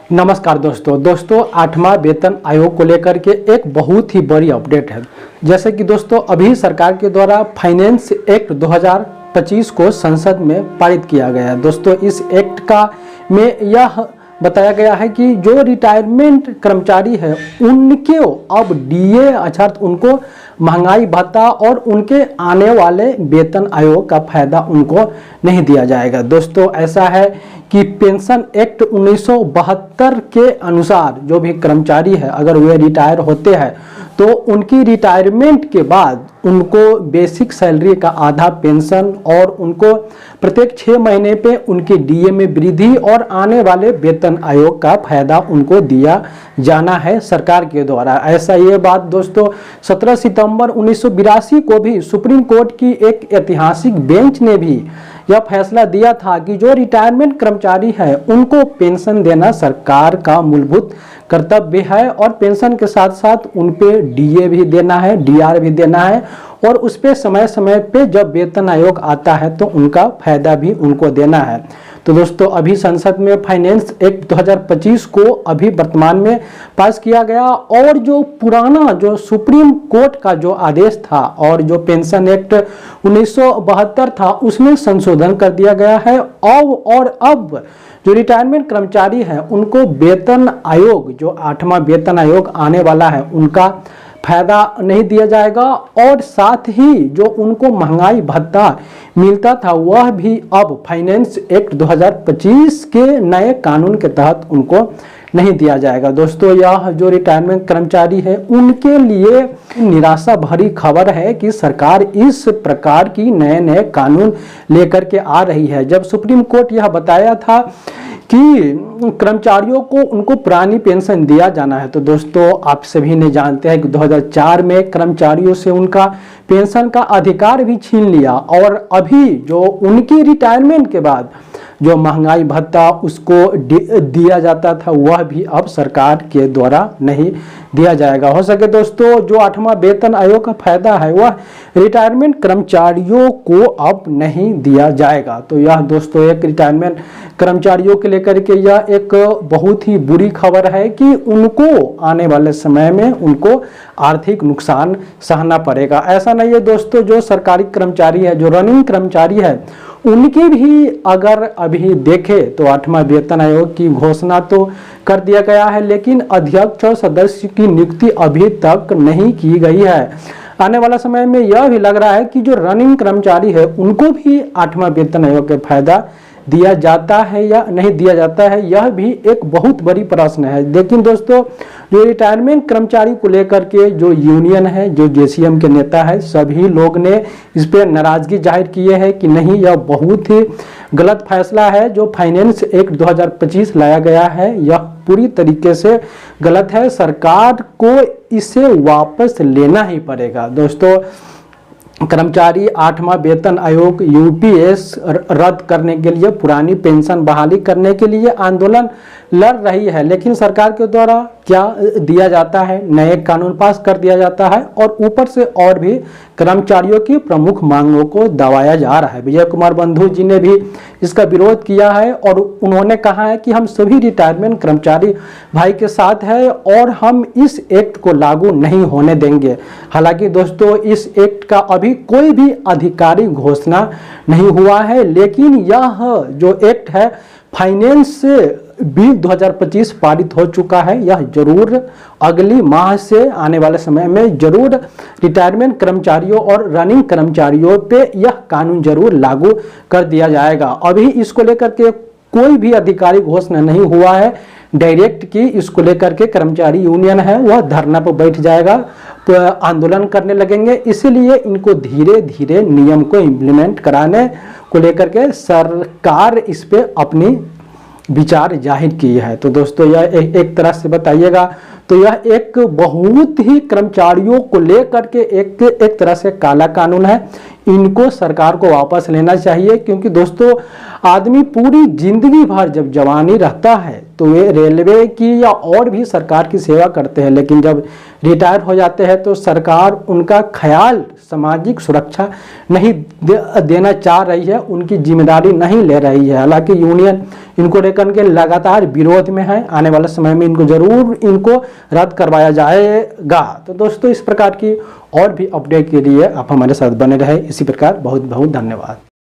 नमस्कार दोस्तों 8वां वेतन आयोग को लेकर के एक बहुत ही बड़ी अपडेट है। जैसे कि दोस्तों अभी सरकार के द्वारा फाइनेंस एक्ट 2025 को संसद में पारित किया गया है। दोस्तों इस एक्ट का में यह बताया गया है कि जो रिटायरमेंट कर्मचारी है उनके अब डीए अर्थात उनको महंगाई भत्ता और उनके आने वाले वेतन आयोग का फायदा उनको नहीं दिया जाएगा। दोस्तों ऐसा है कि पेंशन एक्ट 1972 के अनुसार जो भी कर्मचारी है अगर वे रिटायर होते हैं तो उनकी रिटायरमेंट के बाद उनको बेसिक सैलरी का आधा पेंशन और उनको प्रत्येक 6 महीने पे उनके डीए में वृद्धि और आने वाले वेतन आयोग का फायदा उनको दिया जाना है सरकार के द्वारा। ऐसा ये बात दोस्तों 17 सितंबर 1982 को भी सुप्रीम कोर्ट की एक ऐतिहासिक बेंच ने भी यह फैसला दिया था कि जो रिटायरमेंट कर्मचारी है उनको पेंशन देना सरकार का मूलभूत कर्तव्य है और पेंशन के साथ साथ उन पे डीए भी देना है, डीआर भी देना है और उस पे समय समय पे जब वेतन आयोग आता है तो उनका फायदा भी उनको देना है। तो दोस्तों अभी संसद में फाइनेंस एक्ट 2025 को अभी वर्तमान में पास किया गया और जो पुराना जो सुप्रीम कोर्ट का जो आदेश था और जो पेंशन एक्ट 1972 था उसमें संशोधन कर दिया गया है और अब जो रिटायरमेंट कर्मचारी है उनको वेतन आयोग जो 8वां वेतन आयोग आने वाला है उनका फायदा नहीं दिया जाएगा और साथ ही जो उनको महंगाई भत्ता मिलता था वह भी अब फाइनेंस एक्ट 2025 के नए कानून के तहत उनको नहीं दिया जाएगा। दोस्तों यह जो रिटायरमेंट कर्मचारी है उनके लिए निराशा भरी खबर है कि सरकार इस प्रकार की नए कानून लेकर के आ रही है। जब सुप्रीम कोर्ट यह बताया था कि कर्मचारियों को उनको पुरानी पेंशन दिया जाना है तो दोस्तों आप सभी ने जानते हैं कि 2004 में कर्मचारियों से उनका पेंशन का अधिकार भी छीन लिया और अभी जो उनकी रिटायरमेंट के बाद जो महंगाई भत्ता उसको दिया जाता था वह भी अब सरकार के द्वारा नहीं दिया जाएगा। हो सके दोस्तों जो 8वां वेतन आयोग का फायदा है वह रिटायरमेंट कर्मचारियों को अब नहीं दिया जाएगा। तो यह दोस्तों एक रिटायरमेंट कर्मचारियों के लेकर के यह एक बहुत ही बुरी खबर है कि उनको आने वाले समय में उनको आर्थिक नुकसान सहना पड़ेगा। ऐसा नहीं है दोस्तों जो सरकारी कर्मचारी है जो रनिंग कर्मचारी है उनकी भी अगर अभी देखे तो 8वां वेतन आयोग की घोषणा तो कर दिया गया है लेकिन अध्यक्ष और सदस्य की नियुक्ति अभी तक नहीं की गई है। आने वाला समय में यह भी लग रहा है कि जो रनिंग कर्मचारी है उनको भी 8वां वेतन आयोग का फायदा दिया जाता है या नहीं दिया जाता है यह भी एक बहुत बड़ी प्रश्न है। लेकिन दोस्तों जो रिटायरमेंट कर्मचारी को लेकर के जो यूनियन है जो जेसीएम के नेता है सभी लोग ने इस पर नाराजगी जाहिर की है कि नहीं यह बहुत ही गलत फैसला है जो फाइनेंस एक्ट 2025 लाया गया है यह पूरी तरीके से गलत है। सरकार को इसे वापस लेना ही पड़ेगा। दोस्तों कर्मचारी 8वां वेतन आयोग यूपीएस रद्द करने के लिए पुरानी पेंशन बहाली करने के लिए आंदोलन लड़ रही है लेकिन सरकार के द्वारा क्या दिया जाता है नए कानून पास कर दिया जाता है और ऊपर से और भी कर्मचारियों की प्रमुख मांगों को दबाया जा रहा है। विजय कुमार बंधु जी ने भी इसका विरोध किया है और उन्होंने कहा है कि हम सभी रिटायरमेंट कर्मचारी भाई के साथ है और हम इस एक्ट को लागू नहीं होने देंगे। हालांकि दोस्तों इस एक्ट का अभी कोई भी आधिकारिक घोषणा नहीं हुआ है लेकिन यह जो एक्ट है फाइनेंस बिल 2025 पारित हो चुका है। यह जरूर अगली माह से आने वाले समय में जरूर रिटायरमेंट कर्मचारियों और रनिंग कर्मचारियों पे यह कानून जरूर लागू कर दिया जाएगा। अभी इसको लेकर के कोई भी आधिकारिक घोषणा नहीं हुआ है डायरेक्ट की इसको लेकर के कर्मचारी यूनियन है वह धरना पर बैठ जाएगा तो आंदोलन करने लगेंगे। इसीलिए इनको धीरे धीरे नियम को इम्प्लीमेंट कराने को लेकर के सरकार इस पे अपनी विचार जाहिर की है। तो दोस्तों यह एक तरह से बताइएगा तो यह एक बहुत ही कर्मचारियों को लेकर के एक तरह से काला कानून है। इनको सरकार को वापस लेना चाहिए क्योंकि दोस्तों आदमी पूरी जिंदगी भर जब जवानी रहता है तो वे रेलवे की या और भी सरकार की सेवा करते हैं, लेकिन जब रिटायर हो जाते हैं तो सरकार उनका ख्याल सामाजिक सुरक्षा नहीं देना चाह रही है, उनकी जिम्मेदारी नहीं ले रही है। हालांकि यूनियन इनको लेकर के लगातार विरोध में है, आने वाले समय में इनको जरूर रद्द करवाया जाएगा। तो दोस्तों इस प्रकार की और भी अपडेट के लिए आप हमारे साथ बने रहे। इसी प्रकार बहुत बहुत धन्यवाद।